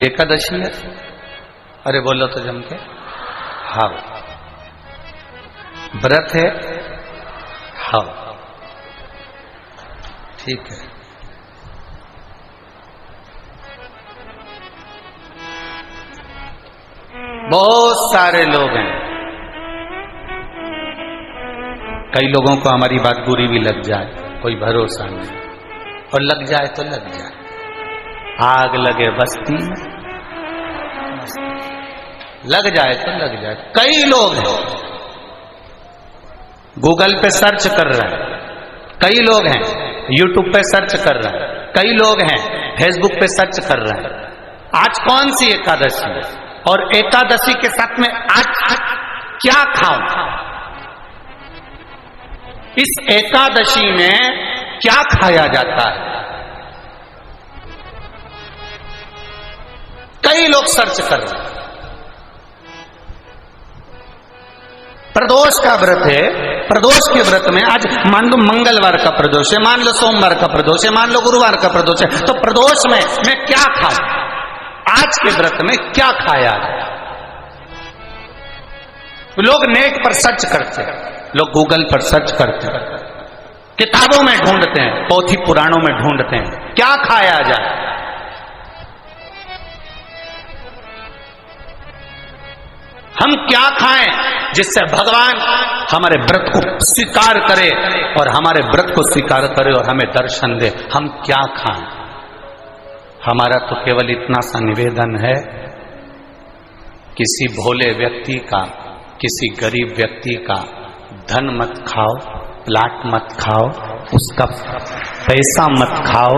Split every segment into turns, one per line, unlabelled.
एकादशी है। अरे बोलो तो जम के। हाँ व्रत है। हाँ ठीक है। बहुत सारे लोग हैं, कई लोगों को हमारी बात बुरी भी लग जाए, कोई भरोसा नहीं, और लग जाए तो लग जाए। आग लगे बस्ती में, लग जाए तो लग जाए। कई लोग हैं गूगल पे सर्च कर रहे हैं, कई लोग हैं यूट्यूब पे सर्च कर रहे हैं, कई लोग हैं फेसबुक पे सर्च कर रहे हैं आज कौन सी एकादशी है और एकादशी के साथ में आज क्या खाऊं, इस एकादशी में क्या खाया जाता है। कई लोग सर्च कर रहे हैं। प्रदोष का व्रत है, प्रदोष के व्रत में आज मान लो मंगलवार का प्रदोष है, मान लो सोमवार का प्रदोष है, मान लो गुरुवार का प्रदोष है, तो प्रदोष में मैं क्या खाऊं, आज के व्रत में क्या खाया जाए। लोग नेट पर सर्च करते हैं, लोग गूगल पर सर्च करते हैं, किताबों में ढूंढते हैं, पोथी पुराणों में ढूंढते हैं क्या खाया जाए। हम क्या खाएं जिससे भगवान हमारे व्रत को स्वीकार करे और हमारे व्रत को स्वीकार करे और हमें दर्शन दे। हम क्या खाएं। हमारा तो केवल इतना सा निवेदन है, किसी भोले व्यक्ति का, किसी गरीब व्यक्ति का धन मत खाओ, प्लाट मत खाओ, उसका पैसा मत खाओ।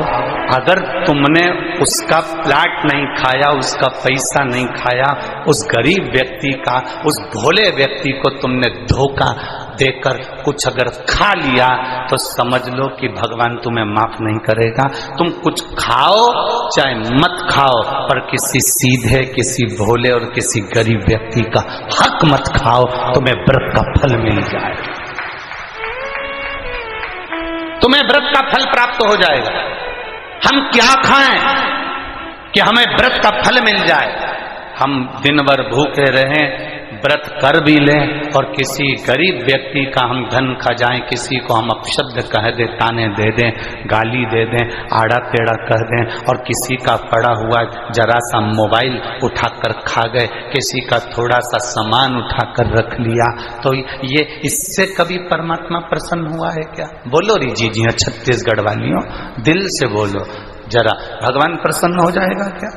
अगर तुमने उसका प्लाट नहीं खाया, उसका पैसा नहीं खाया, उस गरीब व्यक्ति का, उस भोले व्यक्ति को तुमने धोखा देकर कुछ अगर खा लिया तो समझ लो कि भगवान तुम्हें माफ नहीं करेगा। तुम कुछ खाओ चाहे मत खाओ, पर किसी सीधे, किसी भोले और किसी गरीब व्यक्ति का हक मत खाओ, तुम्हें व्रत का फल मिल जाएगा, तुम्हें व्रत का फल प्राप्त हो जाएगा। हम क्या खाएं कि हमें व्रत का फल मिल जाए। हम दिन भर भूखे रहें, व्रत कर भी लें और किसी गरीब व्यक्ति का हम धन खा जाएं, किसी को हम अपशब्द कह दें, ताने दे दें, गाली दे दें, आड़ा टेढ़ा कह दें, और किसी का पड़ा हुआ जरा सा मोबाइल उठाकर खा गए, किसी का थोड़ा सा सामान उठाकर रख लिया, तो ये इससे कभी परमात्मा प्रसन्न हुआ है क्या? बोलो री जी जी, छत्तीसगढ़ वालियों दिल से बोलो जरा, भगवान प्रसन्न हो जाएगा क्या?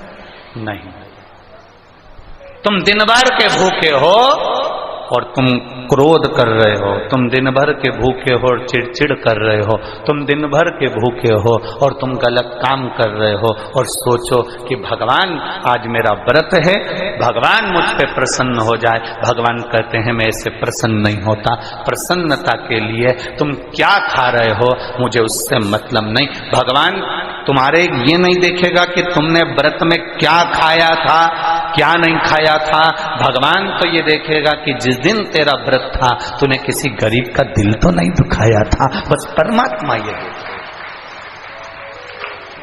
नहीं। तुम दिन भर के भूखे हो और तुम क्रोध कर रहे हो, तुम दिन भर के भूखे हो और चिड़चिड़ कर रहे हो, तुम दिन भर के भूखे हो और तुम गलत काम कर रहे हो, और सोचो कि भगवान आज मेरा व्रत है, भगवान मुझ पे प्रसन्न हो जाए। भगवान कहते हैं मैं इससे प्रसन्न नहीं होता। प्रसन्नता के लिए तुम क्या खा रहे हो मुझे उससे मतलब नहीं। भगवान तुम्हारे ये नहीं देखेगा कि तुमने व्रत में क्या खाया था, क्या नहीं खाया था। भगवान तो ये देखेगा कि जिस दिन तेरा व्रत था तूने किसी गरीब का दिल तो नहीं दुखाया था। बस परमात्मा ये देखेगा।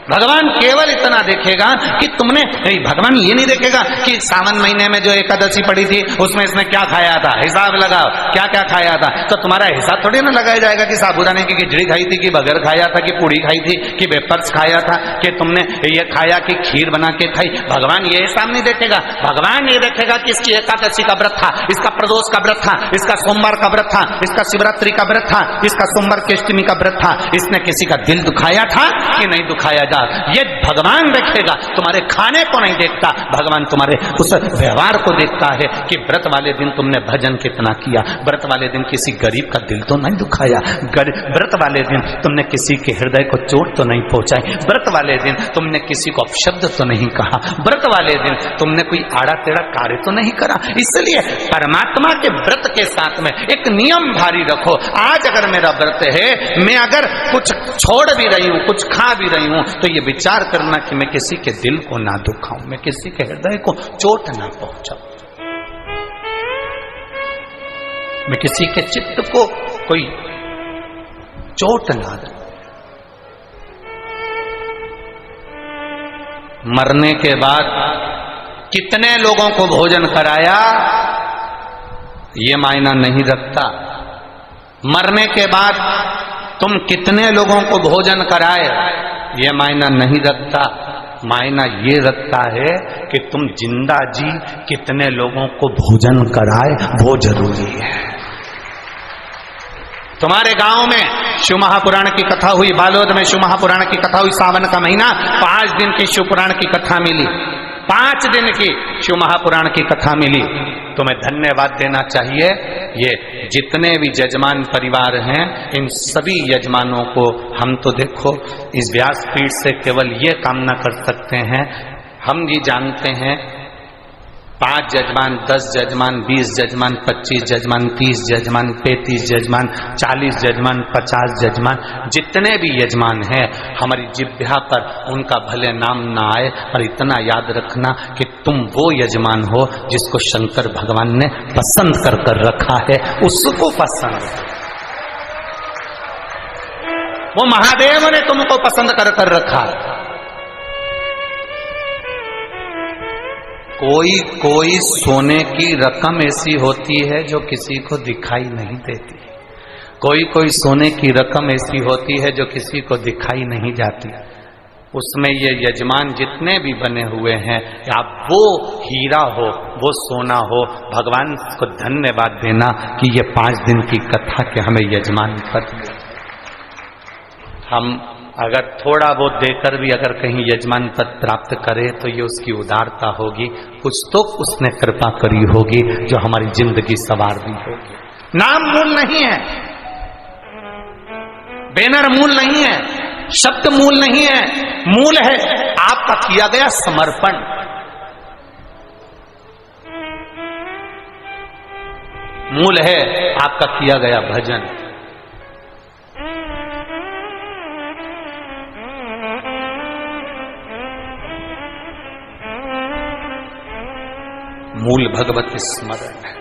भगवान केवल इतना देखेगा कि तुमने, भगवान ये नहीं देखेगा कि सावन महीने में जो एकादशी पड़ी थी उसमें इसने क्या खाया था, हिसाब लगाओ क्या क्या खाया था। तो तुम्हारा हिसाब थोड़ी ना लगाया जाएगा कि साबूदाने की खिचड़ी खाई थी, कि बगर खाया था, कि पूड़ी खाई थी, कि वेफर्स खाया था, कि तुमने ये खाया कि खीर बना के खाई। भगवान ये हिसाब नहीं देखेगा। भगवान ये देखेगा कि इसकी एकादशी का व्रत था, इसका प्रदोष का व्रत था, इसका सोमवार का व्रत था, इसका शिवरात्रि का व्रत था, इसका सोमवार की अष्टमी का व्रत था, इसने किसी का दिल दुखाया था कि नहीं दुखाया। ये भगवान देखेगा, तुम्हारे खाने को नहीं देखता। भगवान तुम्हारे उस व्यवहार को देखता है कि व्रत वाले दिन तुमने भजन कितना किया, व्रत वाले दिन किसी गरीब का दिल तो नहीं दुखाया, व्रत वाले दिन तुमने किसी के हृदय को चोट तो नहीं पहुंचाई, व्रत वाले दिन तुमने किसी को अपशब्द तो नहीं कहा, व्रत वाले दिन तुमने कोई आड़ा टेढ़ा कार्य तो नहीं करा। इसलिए परमात्मा के व्रत के साथ में एक नियम भारी रखो। आज अगर मेरा व्रत है, मैं अगर कुछ छोड़ भी रही हूं, कुछ खा भी रही हूं, तो ये विचार करना कि मैं किसी के दिल को ना दुखाऊं, मैं किसी के हृदय को चोट ना पहुंचाऊं, मैं किसी के चित्त को कोई चोट ना दूं। मरने के बाद कितने लोगों को भोजन कराया ये मायना नहीं रखता। मरने के बाद तुम कितने लोगों को भोजन कराए ये मायना नहीं रखता। मायना ये रखता है कि तुम जिंदा जी कितने लोगों को भोजन कराए, वो जरूरी है। तुम्हारे गांव में शिव महापुराण की कथा हुई, बालोद में शिव महापुराण की कथा हुई, सावन का महीना 5 दिन की शिव पुराण की कथा मिली, 5 दिन की शिव महापुराण की कथा मिली। तुम्हें धन्यवाद देना चाहिए। ये जितने भी यजमान परिवार हैं, इन सभी यजमानों को हम तो देखो इस व्यासपीठ से केवल ये कामना कर सकते हैं, हम ये जानते हैं 5 यजमान, 10 यजमान, 20 यजमान, 25 यजमान, 30 यजमान, 35 यजमान, 40 यजमान, 50 यजमान, जितने भी यजमान हैं हमारी जिह्वा पर उनका भले नाम ना आए, पर इतना याद रखना कि तुम वो यजमान हो जिसको शंकर भगवान ने पसंद कर रखा है, उसको पसंद, वो महादेव ने तुमको पसंद कर रखा है। कोई सोने की रकम ऐसी होती है जो किसी को दिखाई नहीं देती, कोई सोने की रकम ऐसी होती है जो किसी को दिखाई नहीं जाती। उसमें ये यजमान जितने भी बने हुए हैं, आप वो हीरा हो, वो सोना हो, भगवान को धन्यवाद देना कि ये 5 दिन की कथा के हमें यजमान कर दिया। हम अगर थोड़ा बहुत देकर भी अगर कहीं यजमान पद प्राप्त करे तो ये उसकी उदारता होगी, कुछ तो उसने कृपा करी होगी जो हमारी जिंदगी संवार दी होगी। नाम मूल नहीं है, बैनर मूल नहीं है, शब्द मूल नहीं है, मूल है आपका किया गया समर्पण। मूल है आपका किया गया भजन। मूल भगवत स्मरण है।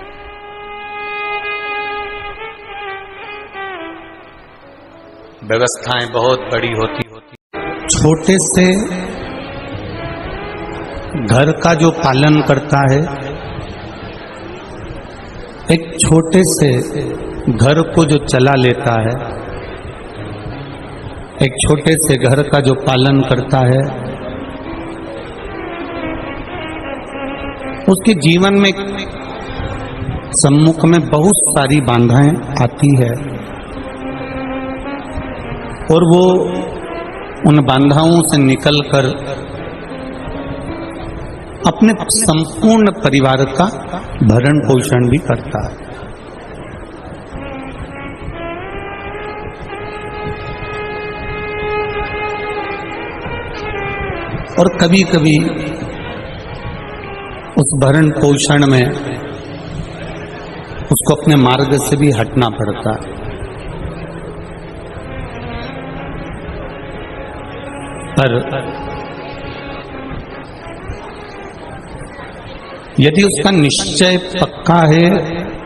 व्यवस्थाएं बहुत बड़ी होती
छोटे से घर का जो पालन करता है, एक छोटे से घर को जो चला लेता है, एक छोटे से घर का जो पालन करता है, उसके जीवन में सम्मुख में बहुत सारी बाधाएं आती है और वो उन बाधाओं से निकलकर अपने संपूर्ण परिवार का भरण पोषण भी करता है। और कभी कभी उस भरण पोषण में उसको अपने मार्ग से भी हटना पड़ता है। पर यदि उसका निश्चय पक्का है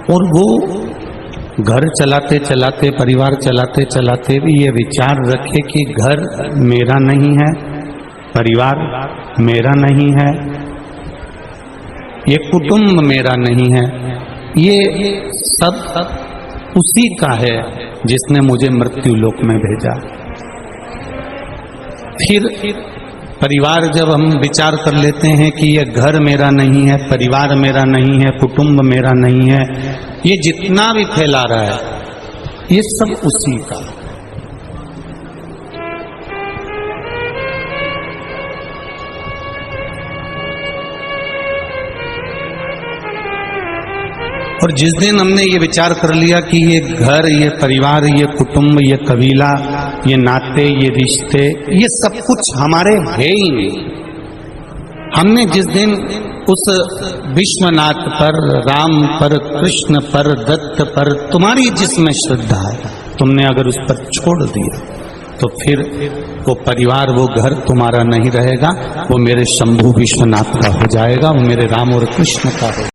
और वो घर चलाते चलाते, परिवार चलाते चलाते भी ये विचार रखे कि घर मेरा नहीं है, परिवार मेरा नहीं है, ये कुटुंब मेरा नहीं है, ये सब उसी का है जिसने मुझे मृत्यु लोक में भेजा। फिर परिवार जब हम विचार कर लेते हैं कि ये घर मेरा नहीं है, परिवार मेरा नहीं है, कुटुंब मेरा नहीं है, ये जितना भी फैला रहा है ये सब उसी का। और जिस दिन हमने ये विचार कर लिया कि ये घर, ये परिवार, ये कुटुंब, ये कबीला, ये नाते, ये रिश्ते, ये सब कुछ हमारे है ही नहीं। हमने जिस दिन उस विश्वनाथ पर, राम पर, कृष्ण पर, दत्त पर, तुम्हारी जिसमें श्रद्धा है, तुमने अगर उस पर छोड़ दिया तो फिर वो परिवार, वो घर तुम्हारा नहीं रहेगा, वो मेरे शंभु विश्वनाथ का हो जाएगा, वो मेरे राम और कृष्ण का हो।